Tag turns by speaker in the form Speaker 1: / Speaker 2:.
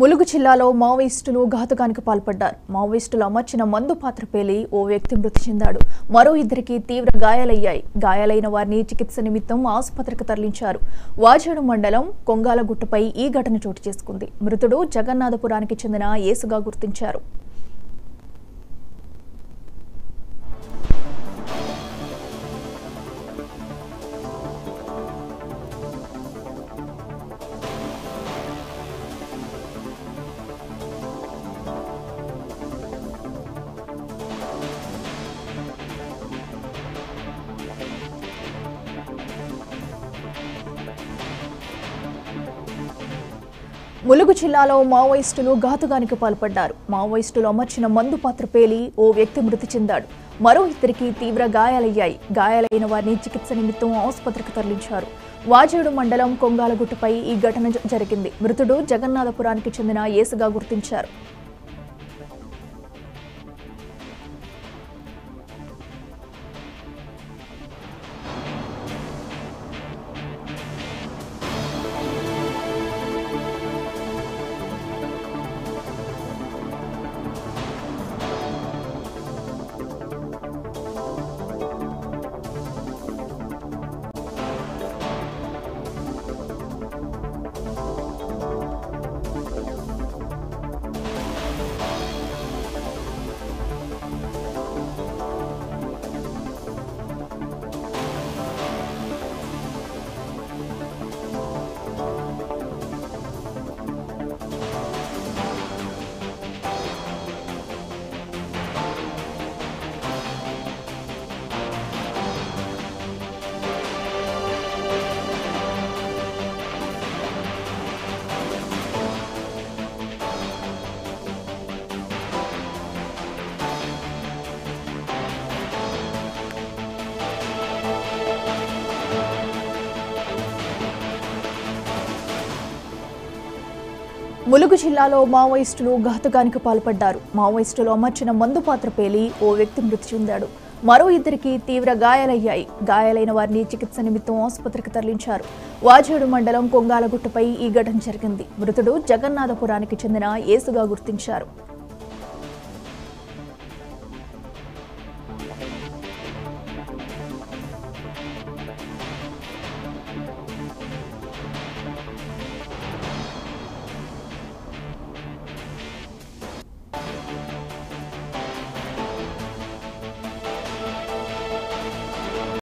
Speaker 1: ములుగు జిల్లాలో మావోయిస్టులు ఘాతుకానికి పాల్పడ్డారు. మావోయిస్టులు అమర్చిన మందు పాత్ర పేలి ఓ వ్యక్తి మృతి చెందాడు. మరో ఇద్దరికి తీవ్ర గాయాలయ్యాయి. గాయాలైన వారిని చికిత్స నిమిత్తం ఆసుపత్రికి తరలించారు. వాజేడు మండలం కొంగాలగుట్టపై ఈ ఘటన చోటు చేసుకుంది. మృతుడు జగన్నాథపురానికి చెందిన యేసుగా గుర్తించారు. ములుగు జిల్లాలో మావోయిస్టులు ఘాతుకానికి పాల్పడ్డారు. మావోయిస్టులు అమర్చిన మందు పాత్ర పేలి ఓ వ్యక్తి మృతి చెందాడు. మరో ఇద్దరికి తీవ్ర గాయాలయ్యాయి. గాయాలైన వారిని చికిత్స నిమిత్తం ఆసుపత్రికి తరలించారు. వాజేడు మండలం కొంగాలగుట్టపై ఈ ఘటన జరిగింది. మృతుడు జగన్నాథపురానికి చెందిన యేసుగా గుర్తించారు. ములుగు జిల్లాలో మావోయిస్టులు ఘాతుకానికి పాల్పడ్డారు. మావోయిస్టులు అమర్చిన మందు పాత్ర పేలి ఓ వ్యక్తి మృతి చెందాడు. మరో ఇద్దరికి తీవ్ర గాయాలయ్యాయి. గాయాలైన వారిని చికిత్స నిమిత్తం ఆసుపత్రికి తరలించారు. వాజేడు మండలం కొంగాలగుట్టపై ఈ ఘటన జరిగింది. మృతుడు జగన్నాథపురానికి చెందిన యేసుగా గుర్తించారు.